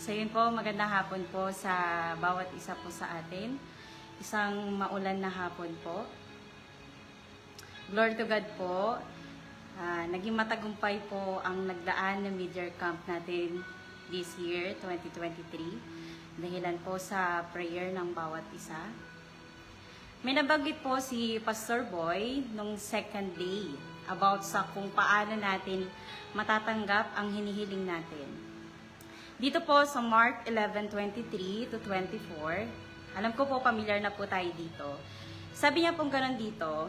So yun po, magandang hapon po sa bawat isa po sa atin. Isang maulan na hapon po. Glory to God po. Naging matagumpay po ang nagdaan na mid-year camp natin this year, 2023. Dahilan po sa prayer ng bawat isa. May nabanggit po si Pastor Boy nung second day about sa kung paano natin matatanggap ang hinihiling natin. Dito po sa Mark 11:23 to 24, alam ko po familiar na po tayo dito. Sabi niya pong ganun dito,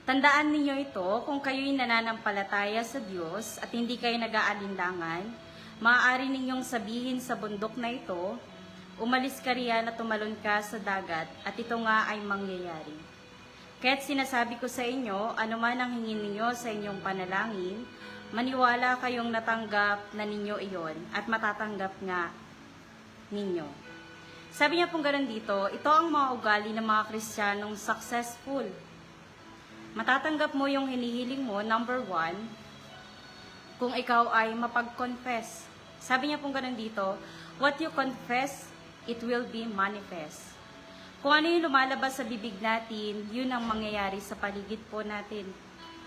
tandaan ninyo ito kung kayo'y nananampalataya sa Diyos at hindi kayo nag-aalinlangan, maaari ninyong sabihin sa bundok na ito, umalis ka riyan at tumalon ka sa dagat at ito nga ay mangyayari. Kaya't sinasabi ko sa inyo, anuman ang hingin ninyo sa inyong panalangin, maniwala kayong natanggap na ninyo iyon at matatanggap nga ninyo. Sabi niya pong ganun dito, ito ang mga ugali ng mga Kristiyanong successful. Matatanggap mo yung hinihiling mo, number 1, kung ikaw ay mapag-confess. Sabi niya pong ganun dito, what you confess, it will be manifest. Kung ano yung lumalabas sa bibig natin, yun ang mangyayari sa paligid po natin.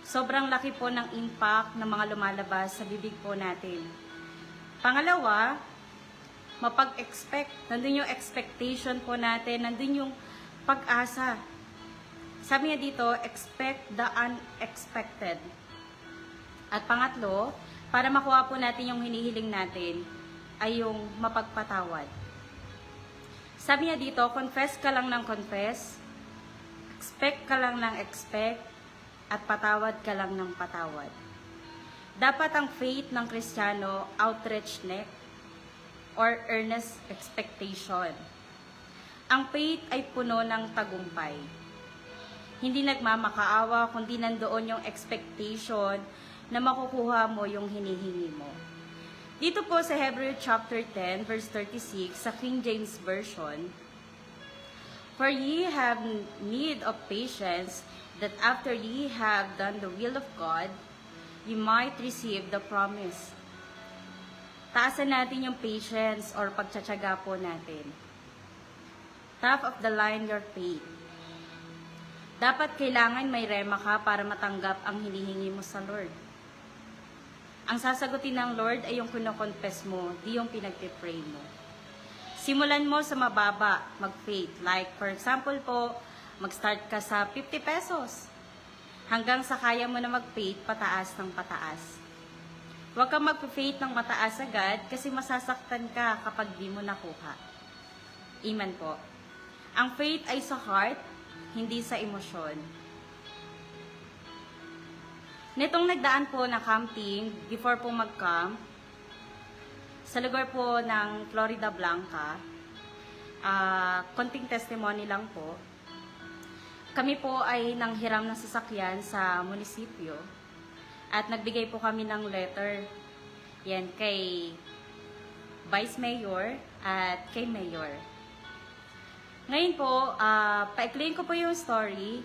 Sobrang laki po ng impact ng mga lumalabas sa bibig po natin. Pangalawa, mapag-expect. Nandun yung expectation po natin, nandun yung pag-asa. Sabi niya dito, expect the unexpected. At pangatlo, para makuha po natin yung hinihiling natin, ay yung mapagpatawad. Sabi niya dito, confess ka lang ng confess, expect ka lang ng expect, at patawad ka lang ng patawad. Dapat ang faith ng Kristiyano, outstretched neck, or earnest expectation. Ang faith ay puno ng tagumpay. Hindi nagmamakaawa, kundi nandoon yung expectation na makukuha mo yung hinihingi mo. Dito po sa Hebrew chapter 10, verse 36, sa King James Version, for ye have need of patience, that after ye have done the will of God, ye might receive the promise. Taasan natin yung patience or pagtsatsaga po natin. Top of the line, your faith. Dapat kailangan may rema ka para matanggap ang hinihingi mo sa Lord. Ang sasagutin ng Lord ay yung kino-confess mo, di yung pinag-pray mo. Simulan mo sa mababa, mag-faith. Like, for example po, mag-start ka sa 50 pesos. Hanggang sa kaya mo na mag-faith, pataas ng pataas. Huwag kang mag-faith ng mataas agad kasi masasaktan ka kapag di mo nakuha. Amen po. Ang faith ay sa heart, hindi sa emosyon. Nitong nagdaan po na camping, before po mag-camp, sa lugar po ng Florida Blanca, konting testimony lang po, kami po ay nanghiram ng sasakyan sa munisipyo at nagbigay po kami ng letter yan kay Vice Mayor at kay Mayor. Ngayon po, pa-explain ko po yung story.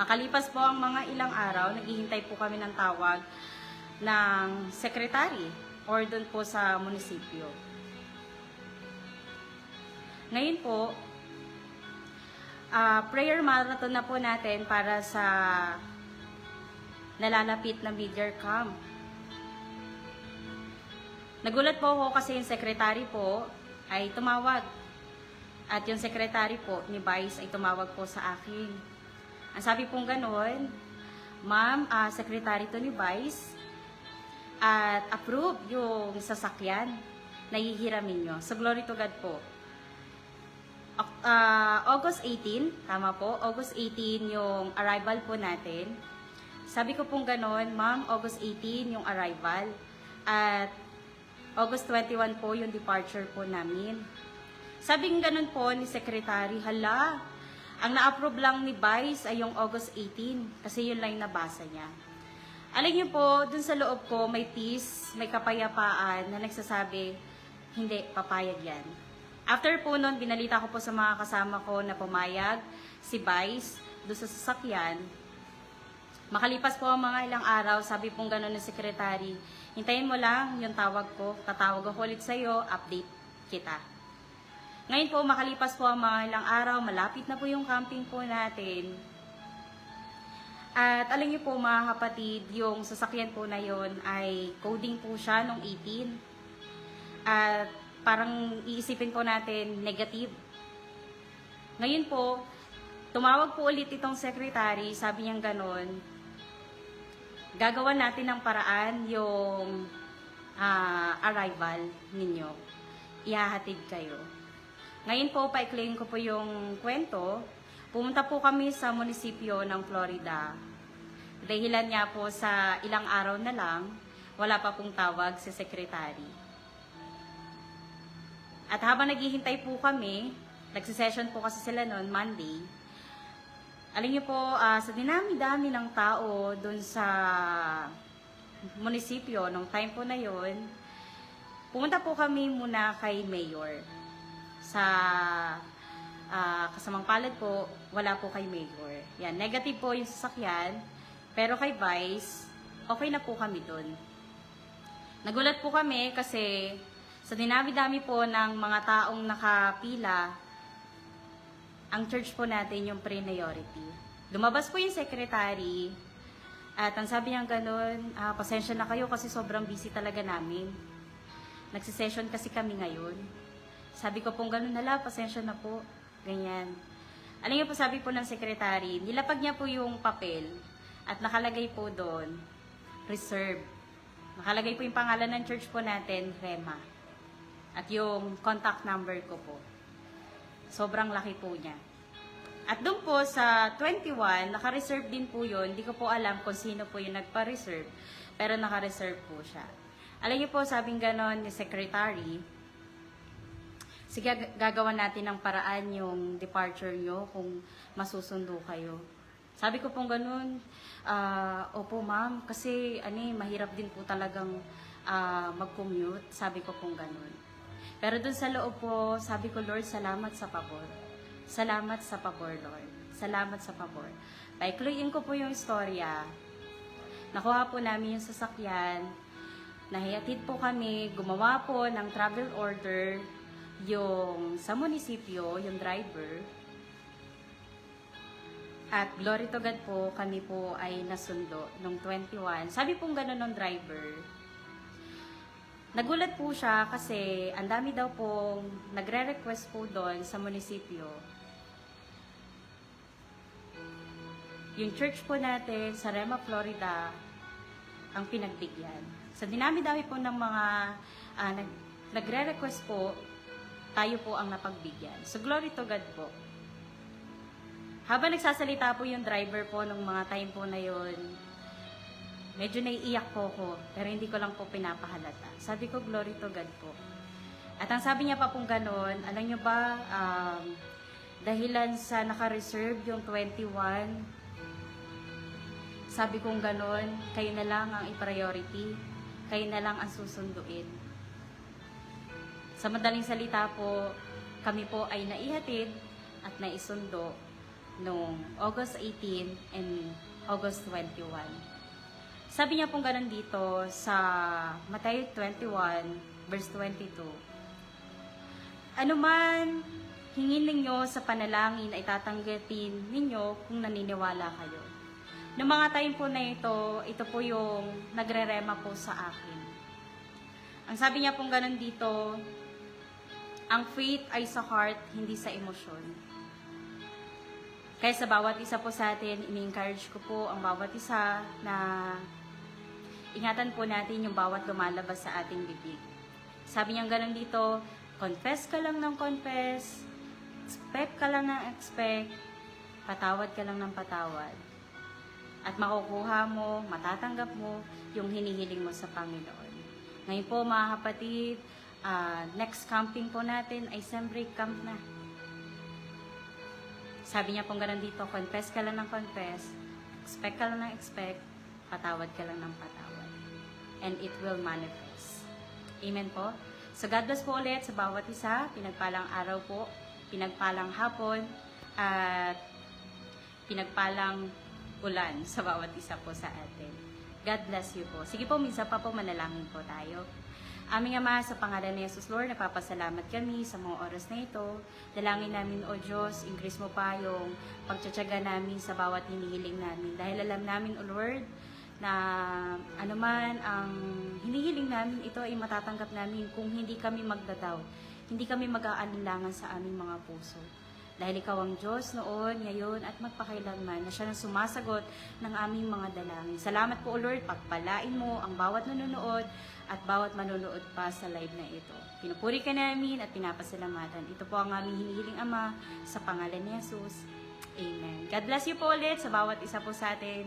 Makalipas po ang mga ilang araw, naghihintay po kami ng tawag ng secretary or doon po sa munisipyo. Ngayon po, prayer marathon na po natin para sa nalalapit na mid-year camp. Nagulat po ako kasi yung secretary po ay tumawag. At yung secretary po ni Vice ay tumawag po sa akin. Ang sabi pong gano'n, ma'am, secretary to ni Vice, at approve yung sasakyan na hihiramin nyo. So, glory to God po. August 18, tama po, August 18 yung arrival po natin. Sabi ko pong gano'n, ma'am, August 18 yung arrival. At August 21 po yung departure po namin. Sabi ng gano'n po ni secretary, hala, ang na-approve lang ni Vice ay yung August 18 kasi yun lang yung nabasa niya. Alam niyo po, dun sa loob ko may peace, may kapayapaan na nagsasabi, hindi, papayag yan. After po nun, binalita ko po sa mga kasama ko na pumayag si Vice doon sa sasakyan. Makalipas po ang mga ilang araw, sabi pong gano'n ng secretary, hintayin mo lang yung tawag ko, tatawag ako ulit sa'yo, update kita. Ngayon po, makalipas po ang mga ilang araw, malapit na po yung camping po natin. At alam niyo po mga kapatid, yung sasakyan po na yon ay coding po siya nung 18. At parang iisipin po natin negative. Ngayon po, tumawag po ulit itong secretary, sabi niya ganon, gagawan natin ng paraan yung arrival ninyo. Ihahatid kayo. Ngayon po, pa-claim ko po yung kwento. Pumunta po kami sa munisipyo ng Florida. Dahilan nga po sa ilang araw na lang, wala pa pong tawag si secretary. At habang naghihintay po kami, nagsisession po kasi sila noon, Monday. Alam niyo po, sa dinami-dami ng tao dun sa munisipyo, nung time po na yon, pumunta po kami muna kay Mayor. Sa kasamang palad po, wala po kay Mayor. Yan, negative po yung sasakyan, pero kay Vice, okay na po kami dun. Nagulat po kami kasi sa dinami-dami po ng mga taong nakapila, ang church po natin yung priority. Lumabas po yung secretary at ang sabi niya ganun, pasensya na kayo kasi sobrang busy talaga namin. Nagsisession kasi kami ngayon. Sabi ko pong ganun, hala, pasensya na po. Ganyan. Alam niyo po, sabi po ng secretary, nilapag niya po yung papel at nakalagay po doon, reserve. Nakalagay po yung pangalan ng church po natin, Rema. At yung contact number ko po. Sobrang laki po niya. At doon po sa 21, naka-reserve din po yun. Hindi ko po alam kung sino po yung nagpa-reserve. Pero naka-reserve po siya. Alam niyo po, sabing ganon ni secretary, sige, gagawa natin ng paraan yung departure nyo kung masusundo kayo. Sabi ko pong ganon, opo ma'am, kasi mahirap din po talagang mag-commute. Sabi ko pong ganon. Pero dun sa loob po, sabi ko, Lord, salamat sa pabor. Salamat sa pabor, Lord. Salamat sa pabor. Paikluin ko po yung istorya. Nakuha po namin yung sasakyan. Nahihatid po kami. Gumawa po ng travel order yung sa munisipyo, yung driver. At glory to God po, kami po ay nasundo nung 21. Sabi pong gano'n ng driver, nagulat po siya kasi ang dami daw pong nagre-request po doon sa munisipyo. Yung church po natin sa Rema, Florida, ang pinagbigyan. Sa dinami-dami po ng mga nagre-request po, tayo po ang napagbigyan. So glory to God po. Habang nagsasalita po yung driver po nung mga time po na yun, medyo naiiyak po ko, pero hindi ko lang po pinapahalata. Sabi ko, glory to God po. At ang sabi niya pa pong ganon, alam niyo ba, dahilan sa naka-reserve yung 21, sabi kong ganon, kayo na lang ang i-priority, kayo na lang ang susunduin. Sa madaling salita po, kami po ay naihatid at naisundo noong August 18 and August 21. Sabi niya pong ganun dito sa Matthew 21, verse 22. Ano man hingin ninyo sa panalangin ay tatanggapin ninyo kung naniniwala kayo. Noong mga time po na ito po yung nagre-rema po sa akin. Ang sabi niya pong ganun dito, ang faith ay sa heart, hindi sa emosyon. Kaya sa bawat isa po sa atin, ini-encourage ko po ang bawat isa na ingatan po natin yung bawat lumalabas sa ating bibig. Sabi niya ganun dito, confess ka lang ng confess, expect ka lang ng expect, patawad ka lang ng patawad. At makukuha mo, matatanggap mo yung hinihiling mo sa Panginoon. Ngayon po mga kapatid, next camping po natin ay Sembreak Camp na. Sabi niya pong ganun dito, confess ka lang ng confess, expect ka lang ng expect, patawad ka lang ng patawad. And it will manifest. Amen po? So God bless po ulit sa bawat isa. Pinagpalang araw po, pinagpalang hapon, at pinagpalang ulan sa bawat isa po sa atin. God bless you po. Sige po, minsan pa po manalangin po tayo. Aming Ama, sa pangalan ni Jesus Lord, napapasalamat kami sa mga oras na ito. Dalangin namin, O Diyos, increase mo pa yung pagtsatsaga namin sa bawat hinihiling namin. Dahil alam namin, O Lord, na anuman ang hinihiling namin, ito ay matatanggap namin kung hindi kami magdadaw, hindi kami mag-aalinlangan sa aming mga puso. Dahil ikaw ang Diyos noon, ngayon, at magpakailanman na siya ang sumasagot ng aming mga dalangin. Salamat po, O Lord, pagpalain mo ang bawat nanonood at bawat manonood pa sa live na ito. Pinupuri ka namin at pinapasalamatan. Ito po ang aming hinihiling, Ama, sa pangalan ni Jesus. Amen. God bless you po ulit sa bawat isa po sa atin.